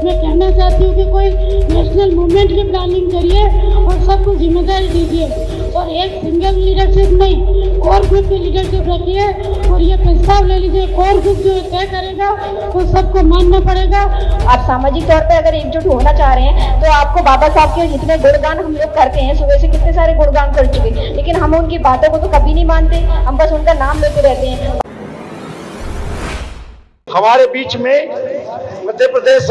मैं कहना चाहती हूँ कि कोई नेशनल मूवमेंट की प्लानिंग करिए और सबको जिम्मेदारी दीजिए, और एक सिंगल लीडरशिप नहीं, कोर ग्रुप की लीडरशिप रखिए, और ये प्रस्ताव ले लीजिए, कोर ग्रुप जो तय करेगा वो सबको मानना पड़ेगा। आप सामाजिक तौर पे अगर एकजुट होना चाह रहे हैं तो आपको बाबा साहब के जितने गुणगान हम लोग करते हैं, सुबह से कितने सारे गुणगान कर चुके, लेकिन हम उनकी बातों को तो कभी नहीं मानते, हम बस उनका नाम लेते रहते हैं। हमारे बीच में मध्य प्रदेश,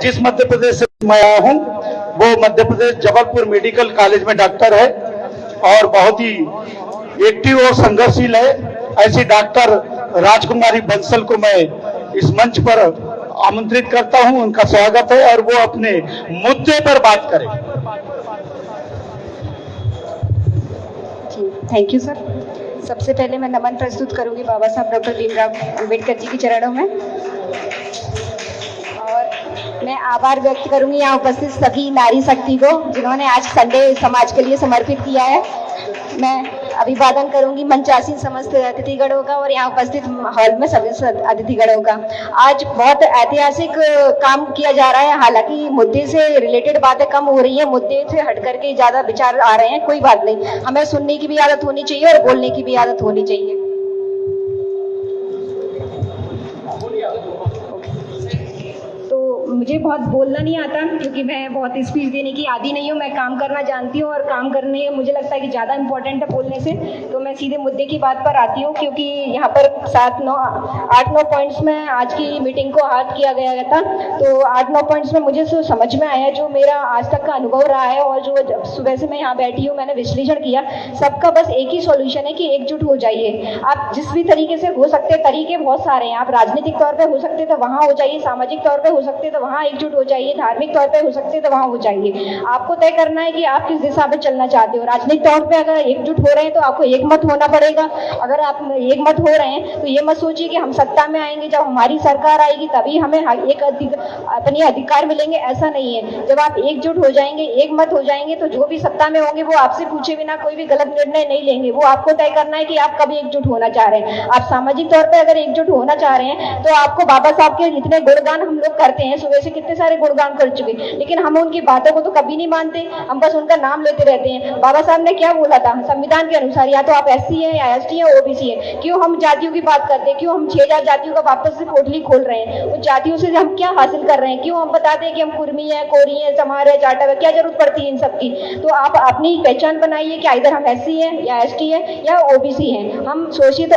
जिस मध्य प्रदेश से मैं आया हूँ वो मध्य प्रदेश जबलपुर मेडिकल कॉलेज में डॉक्टर है और बहुत ही एक्टिव और संघर्षशील है। ऐसी डॉक्टर राजकुमारी बंसल को मैं इस मंच पर आमंत्रित करता हूं, उनका स्वागत है और वो अपने मुद्दे पर बात करें। Thank you sir. सबसे पहले मैं नमन प्रस्तुत करूंगी बाबा साहब डॉक्टर भीमराव अंबेडकर जी के चरणों में, और मैं आभार व्यक्त करूंगी यहाँ उपस्थित सभी नारी शक्ति को जिन्होंने आज संडे समाज के लिए समर्पित किया है। मैं अभिवादन करूंगी मंचासीन समस्त अतिथिगणों का और यहाँ उपस्थित हॉल में सभी अतिथिगणों का। आज बहुत ऐतिहासिक काम किया जा रहा है, हालांकि मुद्दे से रिलेटेड बातें कम हो रही है, मुद्दे से हट करके ज्यादा विचार आ रहे हैं, कोई बात नहीं, हमें सुनने की भी आदत होनी चाहिए और बोलने की भी आदत होनी चाहिए। मुझे बहुत बोलना नहीं आता क्योंकि मैं बहुत स्पीच देने की आदी नहीं हूँ, मैं काम करना जानती हूँ और काम करने मुझे लगता है कि ज़्यादा इम्पोर्टेंट है बोलने से। तो मैं सीधे मुद्दे की बात पर आती हूँ, क्योंकि यहाँ पर 8-9 पॉइंट्स में आज की मीटिंग को हाथ किया गया था। तो 8-9 पॉइंट्स में मुझे जो समझ में आया, जो मेरा आज तक का अनुभव रहा है और जो सुबह से मैं यहाँ बैठी हूँ मैंने विश्लेषण किया, सबका बस एक ही सॉल्यूशन है कि एकजुट हो जाइए। आप जिस भी तरीके से हो सकते हैं, तरीके बहुत सारे हैं, आप राजनीतिक तौर पर हो सकते तो वहाँ हो जाइए, सामाजिक तौर पर हो सकते तो वहाँ एकजुट हो जाइए, धार्मिक तौर पे हो सकते हैं तो वहाँ हो जाइए। आपको तय करना है कि आप किस दिशा में चलना चाहते हो। राजनीतिक तौर पे अगर एकजुट हो रहे हैं तो आपको एक मत होना पड़ेगा। अगर आप एक मत हो रहे हैं तो ये मत सोचिए कि हम सत्ता में आएंगे, जब हमारी सरकार आएगी तभी हमें एक अपने अधिकार मिलेंगे, ऐसा नहीं है। जब आप एकजुट हो जाएंगे, एक मत हो जाएंगे, तो जो भी सत्ता में होंगे वो आपसे पूछे बिना कोई भी गलत निर्णय नहीं लेंगे। वो आपको तय करना है कि आप कब एकजुट होना चाह रहे हैं। आप सामाजिक तौर पर अगर एकजुट होना चाह रहे हैं तो आपको बाबा साहब के जितने गुणगान हम लोग करते हैं, सुबह से कितने सारे गुणगान कर चुके, लेकिन हम उनकी बातों को तो कभी नहीं मानते, हम बस उनका नाम लेते रहते हैं। बाबा साहब ने क्या बोला था संविधान के अनुसार, या तो आप एससी हैं या एसटी हैं, ओबीसी है। क्यों हम जातियों की बात करते हैं? क्यों हम 6000 जातियों का वापस से पोटली खोल रहे हैं? उन जातियों से हम क्या हासिल कर रहे हैं? क्यों हम बताते हैं कि हम कुर्मी है, कोरी है, चमार है, जाटव है? क्या जरूरत पड़ती है इन सबकी? तो आप अपनी पहचान बनाइए कि इधर हम एससी है या एसटी है या ओबीसी है, हम शोषित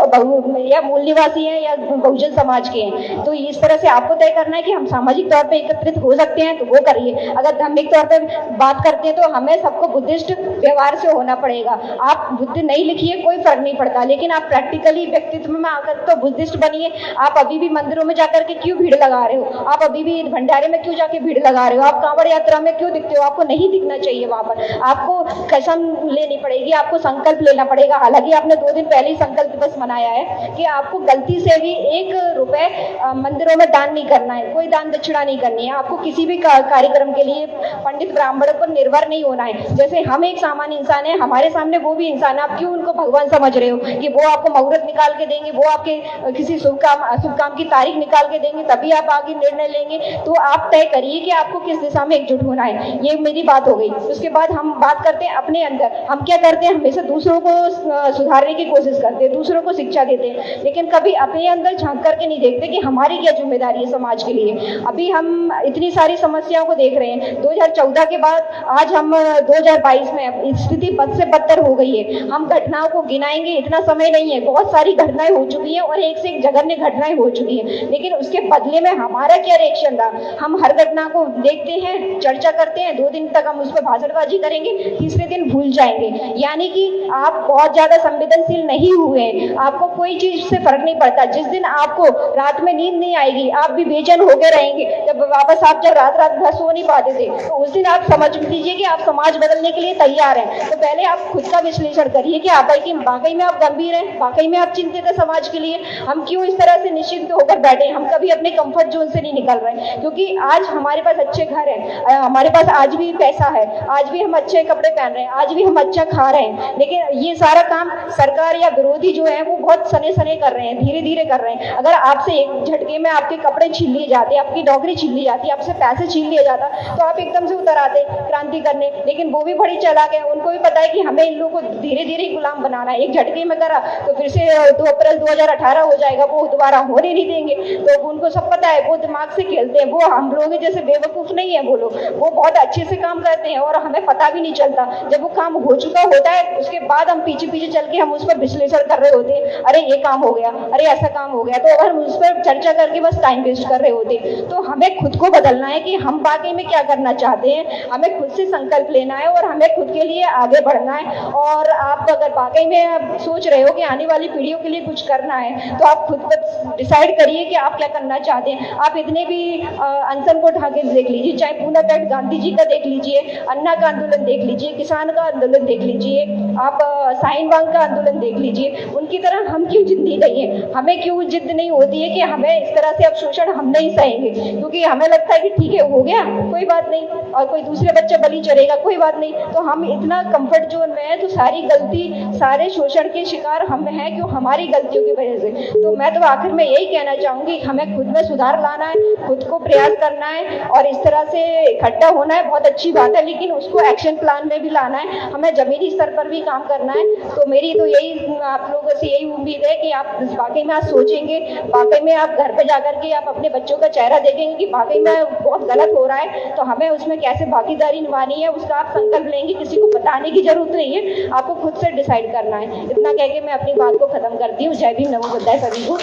या मूल निवासी है या बहुजन समाज के हैं। तो इस तरह से आपको तय करना है कि हम सामाजिक तौर पर एकत्रित हो सकते हैं तो वो करिए। अगर धार्मिक तौर पे बात करते हैं तो हमें सबको बुद्धिस्ट व्यवहार से होना पड़ेगा। आप बुद्ध नहीं लिखिए, कोई फर्क नहीं पड़ता, लेकिन आप प्रैक्टिकली व्यक्तित्व में आकर तो बुद्धिस्ट बनिए। आप अभी भी मंदिरों में जाकर के क्यों भीड़ लगा रहे हो? आप अभी भी भंडारे में क्यों जाके भीड़ लगा रहे हो? आप कांवड़ यात्रा में क्यों दिखते हो? आपको नहीं दिखना चाहिए वहां पर। आपको कसम लेनी पड़ेगी, आपको संकल्प लेना पड़ेगा। हालांकि आपने 2 दिन पहले ही संकल्प दिवस मनाया है कि आपको गलती से भी 1 रुपए मंदिरों में दान नहीं करना है, कोई दान दक्षिणा नहीं करनी है। आपको किसी भी कार्यक्रम के लिए पंडित ब्राह्मणों पर निर्भर नहीं होना है। जैसे हम एक सामान्य इंसान है, हमारे सामने वो भी इंसान है, आप क्यों उनको भगवान समझ रहे हो कि वो आपको मुहूर्त निकाल के देंगे, वो आपके किसी शुभ काम की तारीख निकाल के देंगे तभी आप आगे निर्णय लेंगे? तो आप तय करिए कि आपको किस दिशा में एकजुट होना है। ये मेरी बात हो गई। उसके बाद हम बात करते हैं अपने अंदर। हम क्या करते हैं? हमेशा दूसरों को सुधारने की कोशिश करते हैं, दूसरों को शिक्षा देते हैं, लेकिन कभी अपने अंदर झांक करके नहीं देखते कि हमारी क्या जिम्मेदारी है समाज के लिए। अभी हम इतनी सारी समस्याओं को देख रहे हैं। 2014 के बाद आज हम 2022 में स्थिति बद से बदतर हो गई है। हम घटनाओं को गिनाएंगे, इतना समय नहीं है, बहुत सारी घटनाएं हो चुकी हैं और एक से एक जघन्य घटनाएं हो चुकी हैं, लेकिन उसके बदले में हमारा क्या रिएक्शन रहा? हम हर घटना को देखते हैं, चर्चा करते हैं, 2 दिन तक हम उस पर भाषणबाजी करेंगे, तीसरे दिन भूल जाएंगे। यानी कि आप बहुत ज्यादा संवेदनशील नहीं हुए हैं, आपको कोई चीज से फर्क नहीं पड़ता। जिस दिन आपको रात में नींद नहीं आएगी, आप भी बेचैन होकर रहेंगे। जब बाबा साहब जब रात भर सो नहीं पाते थे, तो उस दिन आप समझ लीजिए कि आप समाज बदलने के लिए तैयार हैं। तो पहले आप खुद का विश्लेषण करिए कि वाकई में आप गंभीर हैं, वाकई में आप चिंतित है समाज के लिए। हम क्यों इस तरह से निश्चिंत होकर बैठे? हम कभी अपने कंफर्ट जोन से नहीं निकल रहे, क्योंकि आज हमारे पास अच्छे घर हैं, हमारे पास आज भी पैसा है, आज भी हम अच्छे कपड़े पहन रहे हैं, आज भी हम अच्छा खा रहे हैं, लेकिन ये सारा काम सरकार या विरोधी जो है वो बहुत सने सने कर रहे हैं, धीरे धीरे कर रहे हैं। अगर आपसे एक झटके में आपके कपड़े छीन लिए जाते, आपकी नौकरी छीन छीन ली जाती, आपसे पैसे छीन लिया जाता तो आप एकदम से उतर आते क्रांति करने। लेकिन वो भी बड़ी चालाक है, उनको भी पता है कि हमें इन लोगों को धीरे धीरे गुलाम बनाना है। एक झटके में करा तो फिर से 2 अप्रैल 2018 हो जाएगा, वो दोबारा होने नहीं देंगे। तो उनको सब पता है, वो दिमाग से खेलते हैं, वो हम लोग जैसे बेवकूफ़ नहीं है वो लोग, वो बहुत अच्छे से काम करते हैं और हमें पता भी नहीं चलता। जब वो काम हो चुका होता है उसके बाद हम पीछे पीछे चल के हम उस पर विश्लेषण कर रहे होते हैं, अरे ये काम हो गया, अरे ऐसा काम हो गया, तो हम उस पर चर्चा करके बस टाइम वेस्ट कर रहे होते हैं। तो हमें खुद को बदलना है कि हम वाकई में क्या करना चाहते हैं, हमें खुद से संकल्प लेना है और हमें खुद के लिए आगे बढ़ना है। और आप अगर वाकई में सोच रहे हो कि आने वाली पीढ़ियों के लिए कुछ करना है तो आप खुद पर डिसाइड करिए कि आप क्या करना चाहते हैं। आप इतने भी अनशन को उठा के देख लीजिए, चाहे पूना पैट गांधी जी का देख लीजिए, अन्ना का आंदोलन देख लीजिए, किसान का आंदोलन देख लीजिए, आप साइन बांग का आंदोलन देख लीजिए, उनकी तरह हम क्यों जिद्दी नहीं है, हमें क्यों जिद नहीं होती है कि हमें इस तरह से अब शोषण हम नहीं सहेंगे, क्योंकि हमें लगता है कि ठीक है हो गया कोई बात नहीं, और कोई दूसरे बच्चे बलि चढ़ेगा कोई बात नहीं। तो हम इतना कंफर्ट जोन में है तो सारी गलती, सारे शोषण के शिकार हम हैं, क्यों हमारी गलतियों की वजह से। तो मैं तो आखिर में यही कहना चाहूंगी, हमें खुद में सुधार लाना है, खुद को प्रयास करना है और इस तरह से इकट्ठा होना है, बहुत अच्छी बात है, लेकिन उसको एक्शन प्लान में भी लाना है, हमें जमीनी स्तर पर भी काम करना है। तो मेरी तो यही आप लोगों से यही उम्मीद है कि आप वाकई में आज सोचेंगे, वाकई में आप घर पे जाकर के आप अपने बच्चों का चेहरा देखेंगे कि वाकई में बहुत गलत हो रहा है, तो हमें उसमें कैसे भागीदारी निभानी है उसका आप संकल्प लेंगे। किसी को बताने की जरूरत नहीं है, आपको खुद से डिसाइड करना है। इतना कह के मैं अपनी बात को खत्म करती हूँ। जय भीम, नमो बुद्धाय सभी को।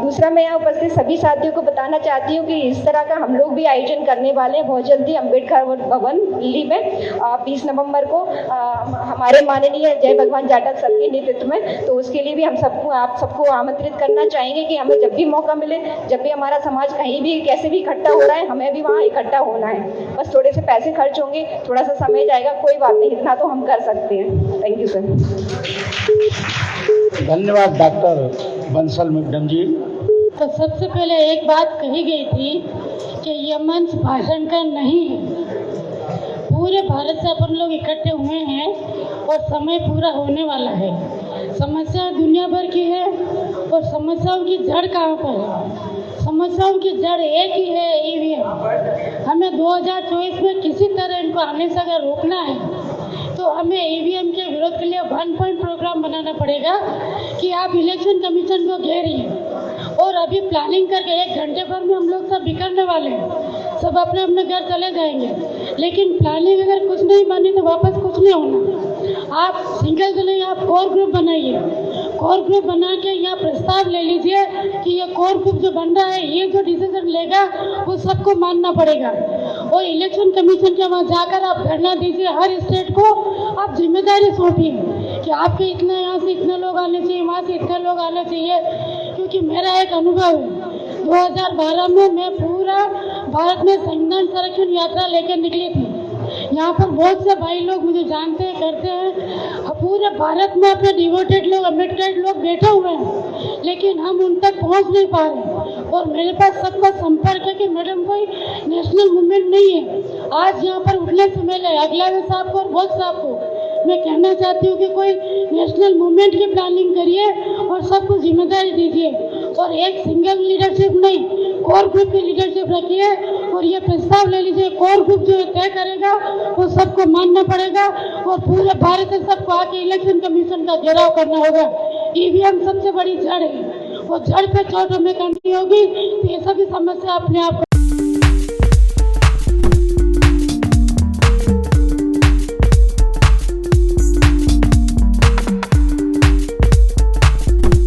दूसरा, मैं यहाँ उपस्थित सभी साथियों को बताना चाहती हूँ कि इस तरह का हम लोग भी आयोजन करने वाले हैं बहुत जल्दी अम्बेडकर भवन दिल्ली में 20 नवंबर को हमारे माननीय जय भगवान जाटव सर के नेतृत्व में। तो उसके लिए भी हम सबको, आप सबको आमंत्रित करना चाहेंगे कि हमें जब भी मौका मिले, जब भी हमारा समाज कहीं भी कैसे भी इकट्ठा हो रहा है, हमें भी वहाँ इकट्ठा होना है। बस थोड़े से पैसे खर्च होंगे, थोड़ा सा समय जाएगा, कोई बात नहीं, इतना तो हम कर सकते हैं। Thank you sir. धन्यवाद डॉक्टर बंसल मैडम जी। तो सबसे पहले एक बात कही गई थी कि यह मंच भाषण का नहीं है, पूरे भारत से अपन लोग इकट्ठे हुए हैं और समय पूरा होने वाला है। समस्या दुनिया भर की है और समस्याओं की जड़ कहाँ पर है? समस्याओं की जड़ एक ही है, ईवीएम। हमें 2024 में किसी तरह इनको आने से अगर रोकना है तो हमें ईवीएम के विरोध के लिए 1 पॉइंट प्रोग्राम बनाना पड़ेगा कि आप इलेक्शन कमीशन को घेरिए। और अभी प्लानिंग करके 1 घंटे भर में हम लोग सब बिखरने वाले हैं, सब अपने अपने घर चले जाएंगे। लेकिन प्लानिंग अगर कुछ नहीं बनी तो वापस कुछ नहीं होना। आप सिंगल चले, आप कोर ग्रुप बनाइए, कोर ग्रुप बना के यहाँ प्रस्ताव ले लीजिए कि ये कोर ग्रुप जो बन रहा है, ये जो डिसीजन लेगा वो सबको मानना पड़ेगा। और इलेक्शन कमीशन के वहाँ जाकर आप धरना दीजिए, हर स्टेट को आप जिम्मेदारी सौंपिए कि आपके इतना यहाँ से इतने लोग आने चाहिए, वहाँ से इतने लोग आने चाहिए। क्योंकि मेरा एक अनुभव है, 2012 में मैं पूरा भारत में संविधान संरक्षण यात्रा लेकर निकली थी। यहाँ पर बहुत से भाई लोग मुझे जानते हैं, करते हैं। पूरे भारत में अपने डिवोटेड लोग, अम्बेडकर लोग बैठे हुए हैं, लेकिन हम उन तक पहुँच नहीं पा रहे। और मेरे पास सबका संपर्क है कि मैडम कोई नेशनल मूवमेंट नहीं है। आज यहाँ पर उठने से पहले अगलावे साहब को और बोस साहब को मैं कहना चाहती हूँ कि कोई नेशनल मूवमेंट की प्लानिंग करिए और सबको जिम्मेदारी दीजिए और एक सिंगल लीडरशिप नहीं, कोर ग्रुप की लीडरशिप रखिए और ये प्रस्ताव ले लीजिए। कोर ग्रुप जो तय करेगा वो सबको मानना पड़ेगा और पूरे भारत से सबको आके इलेक्शन कमीशन का घेराव करना होगा। ईवीएम सबसे बड़ी जड़ है, वो जड़ पे चोट हमें करनी होगी तो ये सभी समस्या अपने आप